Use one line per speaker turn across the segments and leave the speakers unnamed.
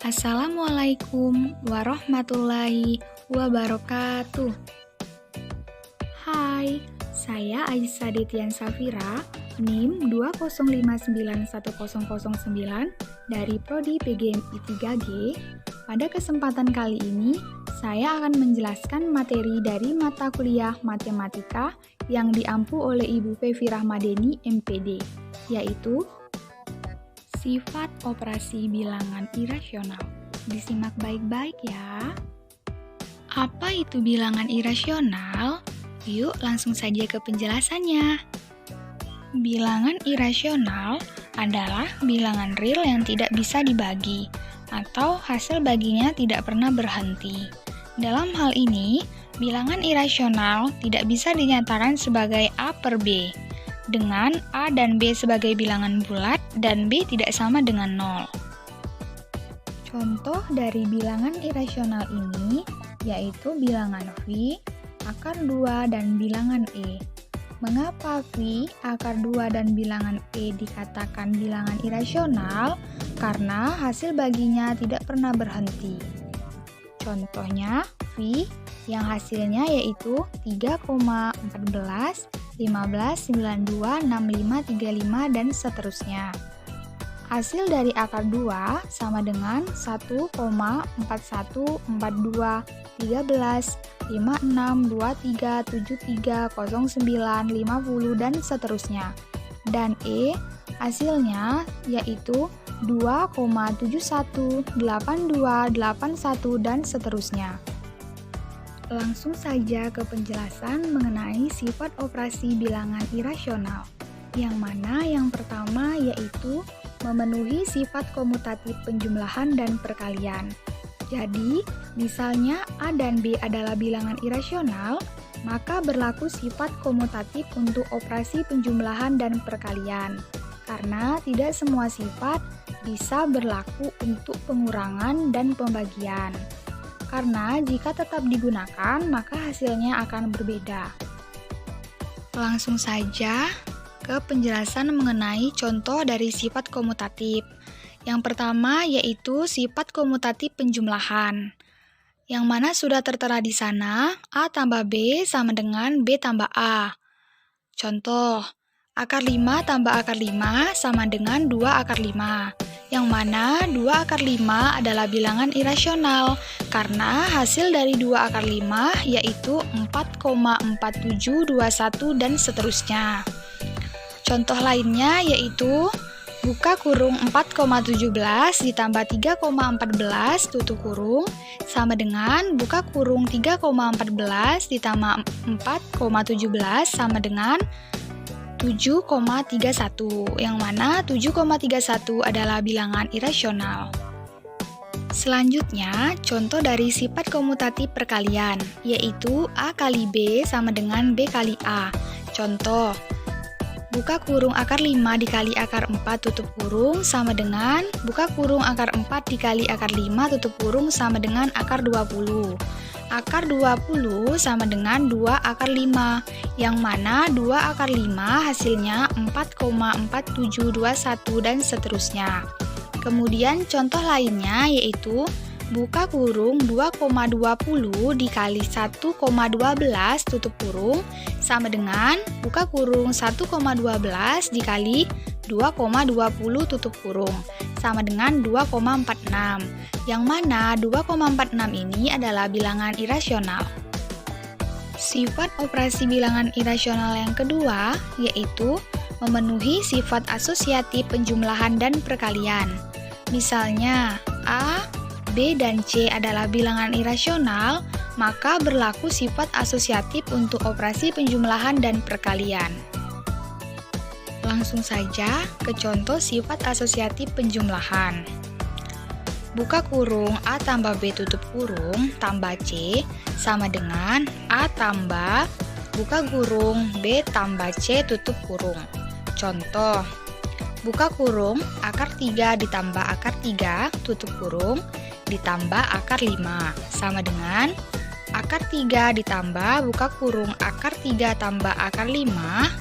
Assalamualaikum warahmatullahi wabarakatuh. Hai, saya Aisyah Detian Safira, NIM 205910009 dari Prodi PGMI 3G. Pada kesempatan kali ini, saya akan menjelaskan materi dari mata kuliah Matematika yang diampu oleh Ibu Fevi Rahmadeni, MPD, yaitu sifat operasi bilangan irasional. Disimak baik-baik ya. Apa itu bilangan irasional? Yuk langsung saja ke penjelasannya. Bilangan irasional adalah bilangan real yang tidak bisa dibagi atau hasil baginya tidak pernah berhenti. Dalam hal ini, bilangan irasional tidak bisa dinyatakan sebagai A per B, dengan A dan B sebagai bilangan bulat dan B tidak sama dengan 0. Contoh dari bilangan irasional ini yaitu bilangan V, akar 2, dan bilangan E. Mengapa V, akar 2, dan bilangan E dikatakan bilangan irasional? Karena hasil baginya tidak pernah berhenti. Contohnya V yang hasilnya yaitu 3,14, 15, 92, 65, 35, dan seterusnya. Hasil dari akar 2 sama dengan 1,41, 42, 13, 56, 23, 73, 09, 50, dan seterusnya. Dan E hasilnya yaitu 2,71, 82, 81, dan seterusnya. Langsung saja ke penjelasan mengenai sifat operasi bilangan irasional, yang mana yang pertama yaitu memenuhi sifat komutatif penjumlahan dan perkalian. Jadi, misalnya A dan B adalah bilangan irasional, maka berlaku sifat komutatif untuk operasi penjumlahan dan perkalian, karena tidak semua sifat bisa berlaku untuk pengurangan dan pembagian. Karena jika tetap digunakan, maka hasilnya akan berbeda. Langsung saja ke penjelasan mengenai contoh dari sifat komutatif. Yang pertama yaitu sifat komutatif penjumlahan, yang mana sudah tertera di sana, A tambah B sama dengan B tambah A. Contoh, akar 5 tambah akar 5 sama dengan 2 akar 5. Yang mana 2 akar 5 adalah bilangan irasional karena hasil dari 2 akar 5 yaitu 4,4721 dan seterusnya. Contoh lainnya yaitu buka kurung 4,17 ditambah 3,14 tutup kurung sama dengan buka kurung 3,14 ditambah 4,17 sama dengan 7,31, yang mana 7,31 adalah bilangan irasional. Selanjutnya, contoh dari sifat komutatif perkalian, yaitu A kali B sama dengan B kali A. Contoh, buka kurung akar 5 dikali akar 4 tutup kurung sama dengan buka kurung akar 4 dikali akar 5 tutup kurung sama dengan akar 20. Akar 20 sama dengan 2 akar 5, yang mana 2 akar 5 hasilnya 4,4721 dan seterusnya. Kemudian contoh lainnya yaitu buka kurung 2,20 dikali 1,12 tutup kurung sama dengan buka kurung 1,12 dikali 2,20 tutup kurung sama dengan 2,46, yang mana 2,46 ini adalah bilangan irasional. Sifat operasi bilangan irasional yang kedua yaitu memenuhi sifat asosiatif penjumlahan dan perkalian. Misalnya, A, B, dan C adalah bilangan irasional, maka berlaku sifat asosiatif untuk operasi penjumlahan dan perkalian. Langsung saja ke contoh sifat asosiatif penjumlahan. Buka kurung A tambah B tutup kurung tambah C sama dengan A tambah buka kurung B tambah C tutup kurung. Contoh, buka kurung akar 3 ditambah akar 3 tutup kurung ditambah akar 5 sama dengan akar 3 ditambah buka kurung akar 3 tambah akar 5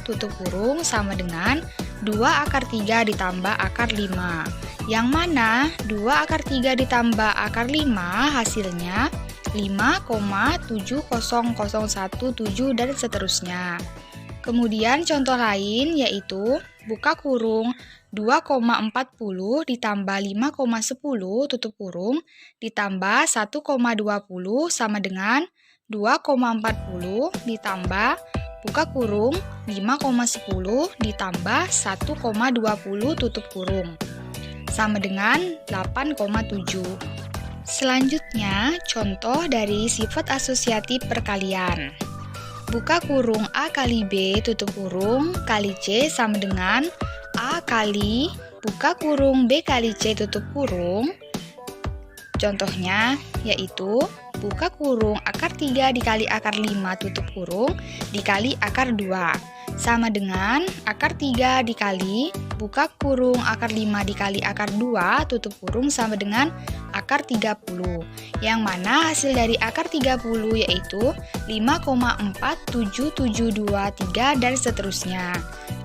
tutup kurung sama dengan 2 akar 3 ditambah akar 5, yang mana 2 akar 3 ditambah akar 5 hasilnya 5,70017 dan seterusnya. Kemudian contoh lain yaitu buka kurung 2,40 ditambah 5,10 tutup kurung ditambah 1,20 sama dengan 2,40 ditambah buka kurung 5,10 ditambah 1,20 tutup kurung sama dengan 8,7. Selanjutnya, contoh dari sifat asosiatif perkalian. Buka kurung A kali B tutup kurung kali C sama dengan A kali buka kurung B kali C tutup kurung. Contohnya yaitu buka kurung akar 3 dikali akar 5 tutup kurung dikali akar 2 sama dengan akar 3 dikali buka kurung akar 5 dikali akar 2 tutup kurung sama dengan akar 30, yang mana hasil dari akar 30 yaitu 5,47723 dan seterusnya.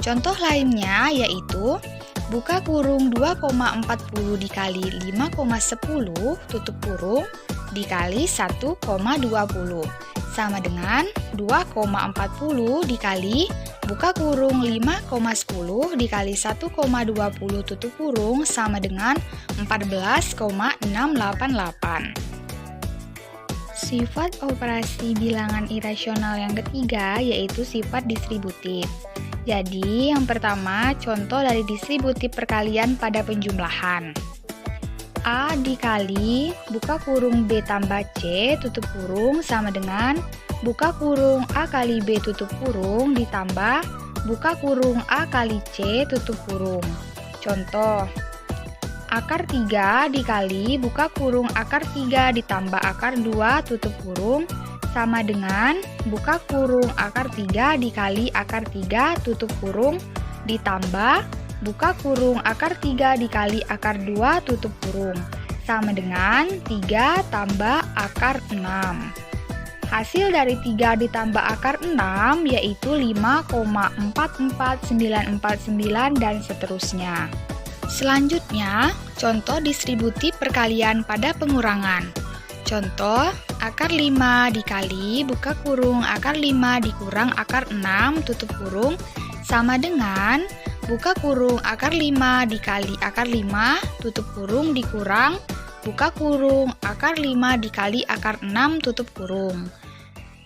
Contoh lainnya yaitu buka kurung 2,40 dikali 5,10 tutup kurung dikali 1,20 sama dengan 2,40 dikali buka kurung 5,10 dikali 1,20 tutup kurung sama dengan 14,688. Sifat operasi bilangan irasional yang ketiga yaitu sifat distributif. Jadi, yang pertama contoh dari distributif perkalian pada penjumlahan. A dikali buka kurung B tambah C tutup kurung sama dengan buka kurung A kali B tutup kurung ditambah buka kurung A kali C tutup kurung. Contoh, akar 3 dikali buka kurung akar 3 ditambah akar 2 tutup kurung sama dengan buka kurung akar 3 dikali akar 3 tutup kurung ditambah buka kurung akar 3 dikali akar 2 tutup kurung sama dengan 3 tambah akar 6. Hasil dari 3 ditambah akar 6 yaitu 5,44949 dan seterusnya. Selanjutnya, contoh distributif perkalian pada pengurangan. Contoh, akar 5 dikali buka kurung akar 5 dikurang akar 6 tutup kurung sama dengan buka kurung akar 5 dikali akar 5 tutup kurung dikurang buka kurung akar 5 dikali akar 6 tutup kurung.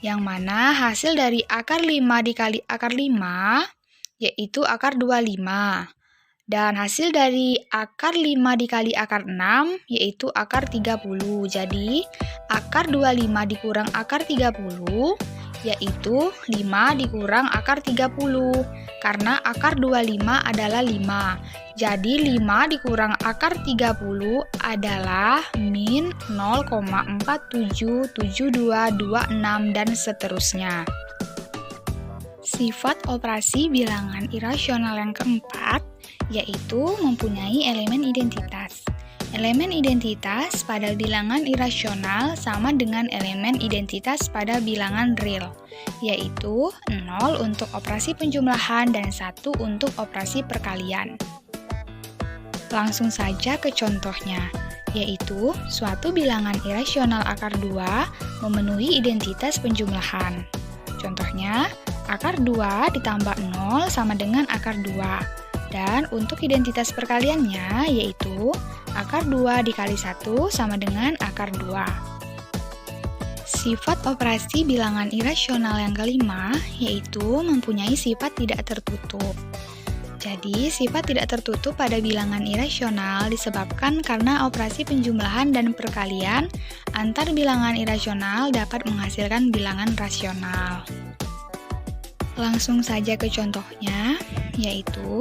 Yang mana hasil dari akar 5 dikali akar 5 yaitu akar 25. Dan hasil dari akar 5 dikali akar 6 yaitu akar 30. Jadi akar 25 dikurang akar 30 yaitu 5 dikurang akar 30. Karena akar 25 adalah 5. Jadi 5 dikurang akar 30 adalah min 0,477226 dan seterusnya. Sifat operasi bilangan irasional yang keempat yaitu mempunyai elemen identitas. Elemen identitas pada bilangan irasional sama dengan elemen identitas pada bilangan real, yaitu 0 untuk operasi penjumlahan dan 1 untuk operasi perkalian. Langsung saja ke contohnya, yaitu suatu bilangan irasional akar 2 memenuhi identitas penjumlahan. Contohnya, akar 2 ditambah 0 sama dengan akar 2. Dan untuk identitas perkaliannya yaitu akar 2 dikali 1 sama dengan akar 2. Sifat operasi bilangan irasional yang kelima yaitu mempunyai sifat tidak tertutup. Jadi, sifat tidak tertutup pada bilangan irasional disebabkan karena operasi penjumlahan dan perkalian antar bilangan irasional dapat menghasilkan bilangan rasional. Langsung saja ke contohnya, yaitu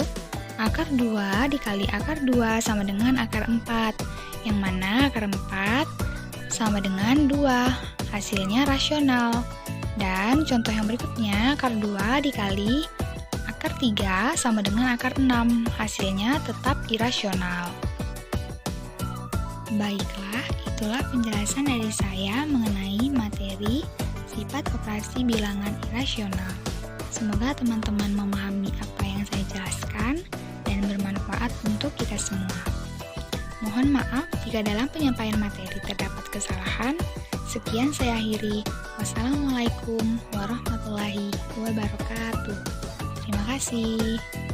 akar 2 dikali akar 2 sama dengan akar 4, yang mana akar 4 sama dengan 2, hasilnya rasional. Dan contoh yang berikutnya, akar 2 dikali akar 3 sama dengan akar 6, hasilnya tetap irasional. Baiklah, itulah penjelasan dari saya mengenai materi sifat operasi bilangan irasional. Semoga teman-teman memahami apa yang saya jelaskan dan bermanfaat untuk kita semua. Mohon maaf jika dalam penyampaian materi terdapat kesalahan. Sekian saya akhiri. Wassalamualaikum warahmatullahi wabarakatuh. Terima kasih.